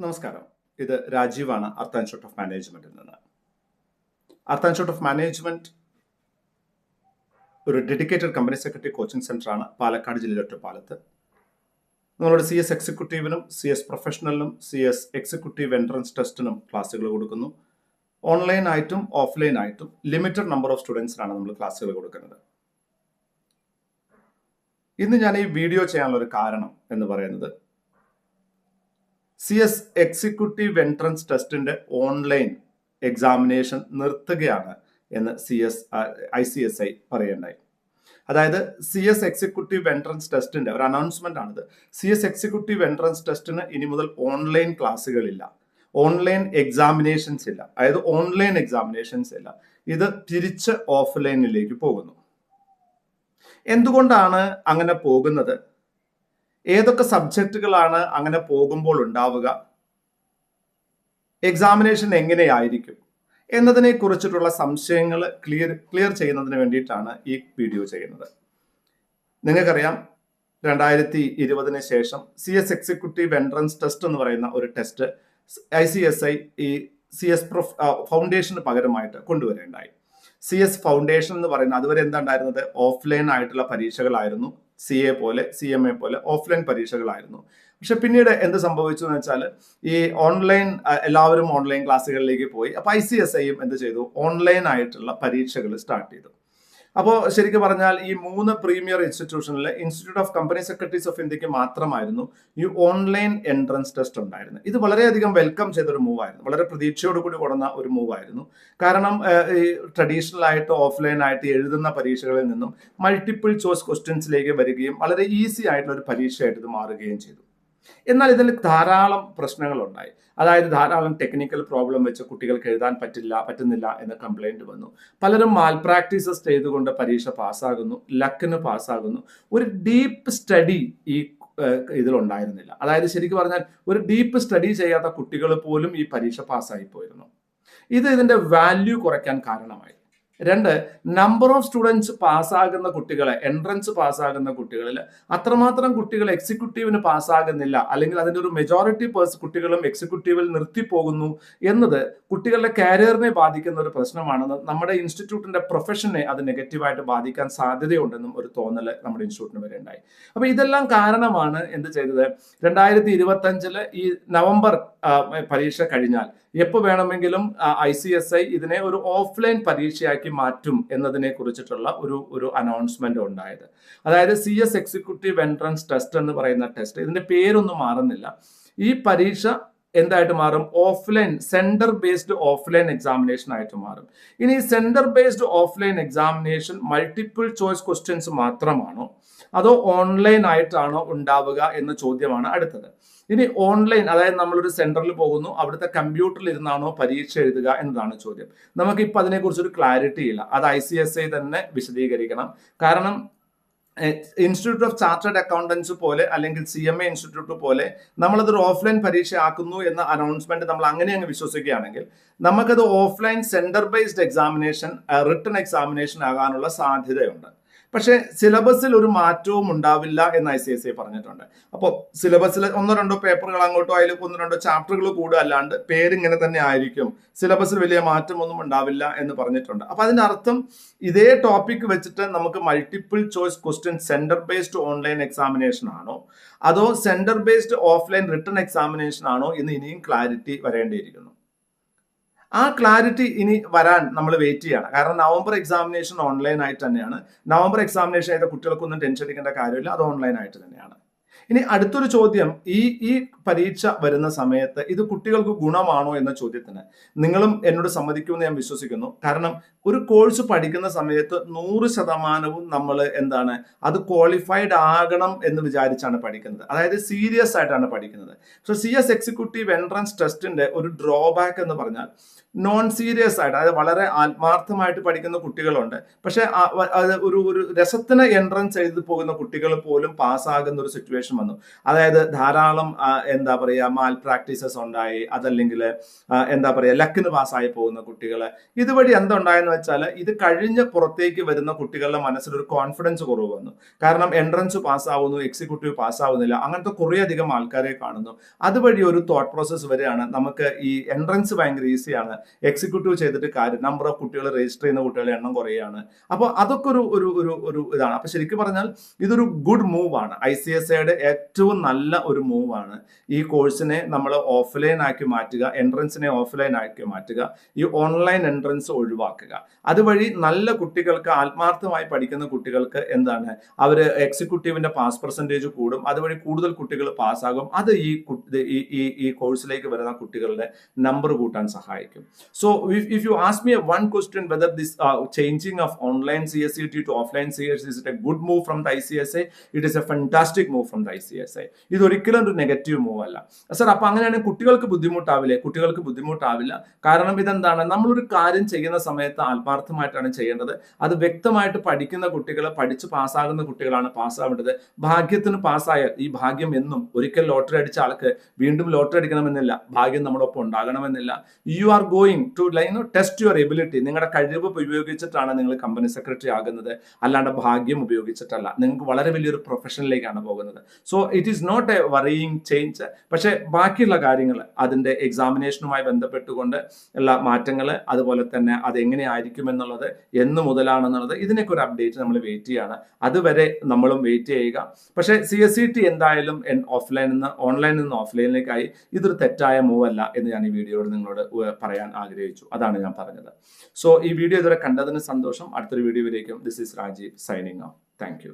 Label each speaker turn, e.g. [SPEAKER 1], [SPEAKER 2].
[SPEAKER 1] നമസ്കാരം. ഇത് രാജീവാണ് അർത്ത് institute of മാനേജ്മെന്റിൽ നിന്ന്. അർത്ത് ഇൻസ്റ്റിറ്റ്യൂട്ട് ഓഫ് മാനേജ്മെന്റ് ഒരു ഡെഡിക്കേറ്റഡ് കമ്പനി സെക്രട്ടറി കോച്ചിങ് സെന്ററാണ് പാലക്കാട് ജില്ലയിലെ ഒറ്റപ്പാലത്ത്. നമ്മളോട് CS എക്സിക്യൂട്ടീവിനും CS പ്രൊഫഷണലിനും CS എക്സിക്യൂട്ടീവ് എൻട്രൻസ് ടെസ്റ്റിനും ക്ലാസ്സുകൾ കൊടുക്കുന്നു. ഓൺലൈൻ ആയിട്ടും ഓഫ്ലൈൻ ആയിട്ടും ലിമിറ്റഡ് നമ്പർ ഓഫ് സ്റ്റുഡൻസിനാണ് നമ്മൾ ക്ലാസ്സുകൾ കൊടുക്കുന്നത്. ഇന്ന് ഞാൻ ഈ വീഡിയോ ചെയ്യാനുള്ള ഒരു കാരണം എന്ന് പറയുന്നത് CS എക്സിക്യൂട്ടീവ് എൻട്രൻസ് ടെസ്റ്റിന്റെ ഓൺലൈൻ എക്സാമിനേഷൻ നിർത്തുകയാണ് എന്ന് ICSI പറയേണ്ടായി. അതായത് CS എക്സിക്യൂട്ടീവ് എൻട്രൻസ് ടെസ്റ്റിന്റെ ഒരു അനൗൺസ്മെന്റ് ആണിത്. CS എക്സിക്യൂട്ടീവ് എൻട്രൻസ് ടെസ്റ്റിന് ഇനി മുതൽ ഓൺലൈൻ ക്ലാസ്സുകളില്ല, ഓൺലൈൻ എക്സാമിനേഷൻസ് ഇല്ല. അതായത് ഓൺലൈൻ എക്സാമിനേഷൻസ് ഇല്ല. ഇത് തിരിച്ച് ഓഫ്ലൈനിലേക്ക് പോകുന്നു. എന്തുകൊണ്ടാണ് അങ്ങനെ പോകുന്നത്? ഏതൊക്കെ സബ്ജക്റ്റുകളാണ് അങ്ങനെ പോകുമ്പോൾ ഉണ്ടാവുക? എക്സാമിനേഷൻ എങ്ങനെയായിരിക്കും എന്നതിനെ കുറിച്ചിട്ടുള്ള സംശയങ്ങൾ ക്ലിയർ ചെയ്യുന്നതിന് വേണ്ടിയിട്ടാണ് ഈ വീഡിയോ ചെയ്യുന്നത്. നിങ്ങൾക്കറിയാം, 2020 ശേഷം CS എക്സിക്യൂട്ടീവ് എൻട്രൻസ് ടെസ്റ്റ് എന്ന് പറയുന്ന ഒരു ടെസ്റ്റ് ICSI ഈ CS ഫൗണ്ടേഷന് പകരമായിട്ട് കൊണ്ടുവരേണ്ടായി. CS ഫൗണ്ടേഷൻ എന്ന് പറയുന്നത് അതുവരെ എന്താ ഉണ്ടായിരുന്നത്? ഓഫ്ലൈൻ ആയിട്ടുള്ള പരീക്ഷകളായിരുന്നു. CA പോലെ CMA പോലെ ഓഫ്ലൈൻ പരീക്ഷകളായിരുന്നു. പക്ഷെ പിന്നീട് എന്ത് സംഭവിച്ചു എന്ന് വെച്ചാൽ ഈ ഓൺലൈൻ എല്ലാവരും ഓൺലൈൻ ക്ലാസ്സുകളിലേക്ക് പോയി. അപ്പൊ ICSIയും എന്ത് ചെയ്തു? ഓൺലൈൻ ആയിട്ടുള്ള പരീക്ഷകൾ സ്റ്റാർട്ട് ചെയ്തു. അപ്പോൾ ശരിക്കും പറഞ്ഞാൽ ഈ 3 പ്രീമിയർ ഇൻസ്റ്റിറ്റ്യൂഷനിലെ institute of company secretaries of ഇന്ത്യക്ക് മാത്രമായിരുന്നു ഈ ഓൺലൈൻ എൻട്രൻസ് ടെസ്റ്റ് ഉണ്ടായിരുന്നത്. ഇത് വളരെയധികം വെൽക്കം ചെയ്തൊരു മൂവായിരുന്നു, വളരെ പ്രതീക്ഷയോടുകൂടി കൊടുന്ന ഒരു മൂവായിരുന്നു. കാരണം ഈ ട്രഡീഷണൽ ആയിട്ട് ഓഫ്ലൈൻ ആയിട്ട് എഴുതുന്ന പരീക്ഷകളിൽ നിന്നും മൾട്ടിപ്പിൾ ചോയ്സ് ക്വസ്റ്റ്യൻസിലേക്ക് വരികയും വളരെ ഈസി ആയിട്ടുള്ള ഒരു പരീക്ഷയായിട്ട് ഇത് മാറുകയും ചെയ്തു. എന്നാൽ ഇതിൽ ധാരാളം പ്രശ്നങ്ങളുണ്ടായി. അതായത് ധാരാളം ടെക്നിക്കൽ പ്രോബ്ലം വെച്ച് കുട്ടികൾക്ക് എഴുതാൻ പറ്റുന്നില്ല എന്ന കംപ്ലൈന്റ് വന്നു. പലരും മാൽ പ്രാക്ടീസസ് ചെയ്തുകൊണ്ട് പരീക്ഷ പാസ്സാകുന്നു, ലക്കിന് പാസ്സാകുന്നു. ഒരു ഡീപ്പ് സ്റ്റഡി ഈ ഇതിലുണ്ടായിരുന്നില്ല. അതായത് ശരിക്കും പറഞ്ഞാൽ ഒരു ഡീപ്പ് സ്റ്റഡി ചെയ്യാത്ത കുട്ടികൾ പോലും ഈ പരീക്ഷ പാസ്സായി പോയിരുന്നു. ഇതിന്റെ വാല്യൂ കുറയ്ക്കാൻ കാരണമായി. 2, നമ്പർ ഓഫ് സ്റ്റുഡൻസ് പാസ്സാകുന്ന കുട്ടികളെ, എൻട്രൻസ് പാസ്സാകുന്ന കുട്ടികളിൽ അത്രമാത്രം കുട്ടികൾ എക്സിക്യൂട്ടീവിന് പാസ്സാകുന്നില്ല, അല്ലെങ്കിൽ അതിൻ്റെ ഒരു മെജോറിറ്റി കുട്ടികളും എക്സിക്യൂട്ടീവിൽ നിർത്തിപ്പോകുന്നു എന്നത് കുട്ടികളുടെ കരിയറിനെ ബാധിക്കുന്ന ഒരു പ്രശ്നമാണെന്ന്, നമ്മുടെ ഇൻസ്റ്റിറ്റ്യൂട്ടിന്റെ പ്രൊഫഷനെ അത് നെഗറ്റീവായിട്ട് ബാധിക്കാൻ സാധ്യതയുണ്ടെന്നും ഒരു തോന്നൽ നമ്മുടെ ഇൻസ്റ്റിറ്റ്യൂട്ടിന് വരെ ഉണ്ടായി. അപ്പൊ ഇതെല്ലാം കാരണമാണ് എന്ത് ചെയ്തത്? 2025 ഈ നവംബർ പരീക്ഷ കഴിഞ്ഞാൽ എപ്പോൾ വേണമെങ്കിലും ICSI ഇതിനെ ഒരു ഓഫ്ലൈൻ പരീക്ഷയാക്കി മാറ്റും എന്നതിനെ കുറിച്ചിട്ടുള്ള ഒരു അനൗൺസ്മെന്റ് ഉണ്ടായത്. അതായത് CS എക്സിക്യൂട്ടീവ് എൻട്രൻസ് ടെസ്റ്റ് എന്ന് പറയുന്ന ടെസ്റ്റ്, ഇതിന്റെ പേരൊന്നും മാറുന്നില്ല. ഈ പരീക്ഷ എന്തായിട്ട് മാറും? Offline, centre based offline examination ആയിട്ട് മാറും. ഇനി centre based offline examination multiple choice questions മാത്രമാണോ അതോ ഓൺലൈൻ ആയിട്ടാണോ ഉണ്ടാവുക എന്ന ചോദ്യമാണ് അടുത്തത്. ഇനി ഓൺലൈൻ, അതായത് നമ്മളൊരു സെന്ററിൽ പോകുന്നു, അവിടുത്തെ കമ്പ്യൂട്ടറിൽ ഇരുന്നാണോ പരീക്ഷ എഴുതുക എന്നതാണ് ചോദ്യം. നമുക്കിപ്പോൾ അതിനെക്കുറിച്ചൊരു ക്ലാരിറ്റി ഇല്ല. അത് ICSI തന്നെ വിശദീകരിക്കണം. കാരണം ഇൻസ്റ്റിറ്റ്യൂട്ട് ഓഫ് ചാർട്ടേഡ് അക്കൗണ്ടൻസ് പോലെ അല്ലെങ്കിൽ CMA ഇൻസ്റ്റിറ്റ്യൂട്ട് പോലെ നമ്മളതൊരു ഓഫ്ലൈൻ പരീക്ഷ ആക്കുന്നു എന്ന അനൗൺസ്മെന്റ് നമ്മൾ അങ്ങനെ അങ്ങ് വിശ്വസിക്കുകയാണെങ്കിൽ നമുക്കത് offline centre based examination, written examination ആകാനുള്ള സാധ്യതയുണ്ട്. പക്ഷേ സിലബസിൽ ഒരു മാറ്റവും ഉണ്ടാവില്ല എന്ന് ICSI പറഞ്ഞിട്ടുണ്ട്. അപ്പോൾ സിലബസിൽ 1-2 പേപ്പറുകൾ അങ്ങോട്ടോ അതിൽ 1-2 ചാപ്റ്ററുകൾ കൂടുക അല്ലാണ്ട് പേരിങ്ങനെ തന്നെ ആയിരിക്കും, സിലബസിൽ വലിയ മാറ്റമൊന്നും ഉണ്ടാവില്ല എന്ന് പറഞ്ഞിട്ടുണ്ട്. അപ്പൊ അതിന്റെ അർത്ഥം ഇതേ ടോപ്പിക് വെച്ചിട്ട് നമുക്ക് multiple choice question centre based online examination ആണോ അതോ centre based offline written examination ആണോ എന്ന് ഇനിയും ക്ലാരിറ്റി വരേണ്ടിയിരിക്കുന്നു. ആ ക്ലാരിറ്റി ഇനി വരാൻ നമ്മൾ വെയിറ്റ് ചെയ്യണം. കാരണം നവംബർ എക്സാമിനേഷൻ ഓൺലൈൻ ആയിട്ട് തന്നെയാണ്. നവംബർ എക്സാമിനേഷൻ ചെയ്ത കുട്ടികൾക്കൊന്നും ടെൻഷൻ അടിക്കേണ്ട കാര്യമില്ല, അത് ഓൺലൈൻ ആയിട്ട് തന്നെയാണ്. ഇനി അടുത്തൊരു ചോദ്യം, ഈ പരീക്ഷ വരുന്ന സമയത്ത് ഇത് കുട്ടികൾക്ക് ഗുണമാണോ എന്ന ചോദ്യത്തിന് നിങ്ങളും എന്നോട് സമ്മതിക്കുമെന്ന് ഞാൻ വിശ്വസിക്കുന്നു. കാരണം ഒരു കോഴ്സ് പഠിക്കുന്ന സമയത്ത് 100% നമ്മൾ അത് ക്വാളിഫൈഡ് ആകണം എന്ന് വിചാരിച്ചാണ് പഠിക്കുന്നത്. അതായത് സീരിയസ് ആയിട്ടാണ് പഠിക്കുന്നത്. സോ CS എക്സിക്യൂട്ടീവ് എൻട്രൻസ് ടെസ്റ്റിന്റെ ഒരു ഡ്രോബാക്ക് എന്ന് പറഞ്ഞാൽ നോൺ സീരിയസ് ആയിട്ട്, അതായത് വളരെ ആത്മാർത്ഥമായിട്ട് പഠിക്കുന്ന കുട്ടികളുണ്ട്. പക്ഷെ അത് ഒരു രസത്തിന് എൻട്രൻസ് എഴുതി പോകുന്ന കുട്ടികൾ പോലും പാസ്സാകുന്ന ഒരു സിറ്റുവേഷൻ വന്നു. അതായത് ധാരാളം എന്താ പറയുക മാൽ പ്രാക്ടീസസ് ഉണ്ടായി, അതല്ലെങ്കിൽ എന്താ പറയുക ലക്കിന് പാസ്സായി പോകുന്ന കുട്ടികൾ. ഇതുവഴി എന്തുണ്ടായെന്ന് വെച്ചാൽ ഇത് കഴിഞ്ഞ് പുറത്തേക്ക് വരുന്ന കുട്ടികളുടെ മനസ്സിലൊരു കോൺഫിഡൻസ് കുറവ് വന്നു. കാരണം എൻട്രൻസ് പാസ്സാവുന്നു, എക്സിക്യൂട്ടീവ് പാസ്സാവുന്നില്ല, അങ്ങനത്തെ കുറേയധികം ആൾക്കാരെ കാണുന്നു. അതുവഴി ഒരു തോട്ട് പ്രോസസ്സ് വരികയാണ്, നമുക്ക് ഈ എൻട്രൻസ് ഭയങ്കര ഈസിയാണ്, എക്സിക്യൂട്ടീവ് ചെയ്തിട്ട് കാര്യം, നമ്പർ ഓഫ് കുട്ടികൾ രജിസ്റ്റർ ചെയ്യുന്ന കുട്ടികളുടെ എണ്ണം കുറയാണ്. അപ്പോൾ അതൊക്കെ ഒരു ഒരു ഒരു ഒരു ഇതാണ്. അപ്പൊ ശരിക്കും പറഞ്ഞാൽ ഇതൊരു ഗുഡ് മൂവ് ആണ്. ICSIയുടെ ഏറ്റവും നല്ല ഒരു മൂവ് ആണ്. ഈ കോഴ്സിനെ നമ്മൾ ഓഫ്ലൈൻ ആക്കി മാറ്റുക, എൻട്രൻസിനെ ഓഫ്ലൈൻ ആക്കി മാറ്റുക, ഈ ഓൺലൈൻ എൻട്രൻസ് ഒഴിവാക്കുക. അതുവഴി നല്ല കുട്ടികൾക്ക്, ആത്മാർത്ഥമായി പഠിക്കുന്ന കുട്ടികൾക്ക് എന്താണ്, അവർ എക്സിക്യൂട്ടീവിന്റെ പാസ് പെർസെൻറ്റേജ് കൂടും. അതുവഴി കൂടുതൽ കുട്ടികൾ പാസ്സാകും. അത് ഈ കോഴ്സിലേക്ക് വരുന്ന കുട്ടികളുടെ നമ്പർ കൂട്ടാൻ സഹായിക്കും. So if you ask me one question whether this changing of online CSET to offline CSET is it a good move from the ICSI? It is a fantastic move from the ICSI. ഇത് ഒരിക്കലും ഒരു negative move അല്ല sir. അപ്പൊ അങ്ങനെയാണെങ്കിൽ കുട്ടികൾക്ക് ബുദ്ധിമുട്ടാവില്ലേ? കുട്ടികൾക്ക് ബുദ്ധിമുട്ടാവില്ല. കാരണം ഇതെന്താണ്, നമ്മളൊരു കാര്യം ചെയ്യുന്ന സമയത്ത് ആത്മാർത്ഥമായിട്ടാണ് ചെയ്യേണ്ടത്. അത് വ്യക്തമായിട്ട് പഠിക്കുന്ന കുട്ടികൾ, പഠിച്ച് പാസ്സാകുന്ന കുട്ടികളാണ് പാസ്സാവേണ്ടത്. ഭാഗ്യത്തിന് പാസ്സായാൽ, ഈ ഭാഗ്യം എന്നും ഒരിക്കൽ ലോട്ടറി അടിച്ച ആൾക്ക് വീണ്ടും ലോട്ടറി അടിക്കണമെന്നില്ല, ഭാഗ്യം നമ്മളൊപ്പം ഉണ്ടാകണമെന്നില്ല. You are going to test your ability. നിങ്ങളുടെ കഴിവ് ഉപയോഗിച്ചിട്ടാണ് നിങ്ങൾ കമ്പനി സെക്രട്ടറി ആകുന്നത്, അല്ലാണ്ട് ഭാഗ്യം ഉപയോഗിച്ചിട്ടല്ല. നിങ്ങൾക്ക് വളരെ വലിയൊരു പ്രൊഫഷനിലേക്കാണ് പോകുന്നത്. So it is not a worrying change. പക്ഷേ ബാക്കിയുള്ള കാര്യങ്ങൾ, അതിൻ്റെ എക്സാമിനേഷനുമായി ബന്ധപ്പെട്ടുകൊണ്ട് ഉള്ള മാറ്റങ്ങൾ, അതുപോലെ തന്നെ അതെങ്ങനെയായിരിക്കും എന്നുള്ളത്, എന്ന് മുതലാണെന്നുള്ളത്, ഇതിനൊക്കെ ഒരു അപ്ഡേറ്റ് നമ്മൾ വെയിറ്റ് ചെയ്യാണ്. അതുവരെ നമ്മളും വെയിറ്റ് ചെയ്യുക. പക്ഷേ CSET എന്തായാലും ഓൺലൈനിൽ നിന്ന് ഓഫ്ലൈനിലേക്കായി. ഇതൊരു തെറ്റായ മൂവ് അല്ല എന്ന് ഞാൻ ഈ വീഡിയോയോട് നിങ്ങളോട് പറയാൻ ആഗ്രഹിച്ചു. അതാണ് ഞാൻ പറഞ്ഞത്. സോ ഈ വീഡിയോ ഇതുവരെ കണ്ടതിന് സന്തോഷം. അടുത്തൊരു വീഡിയോയിലേക്കും this is Rajeev signing off. Thank U.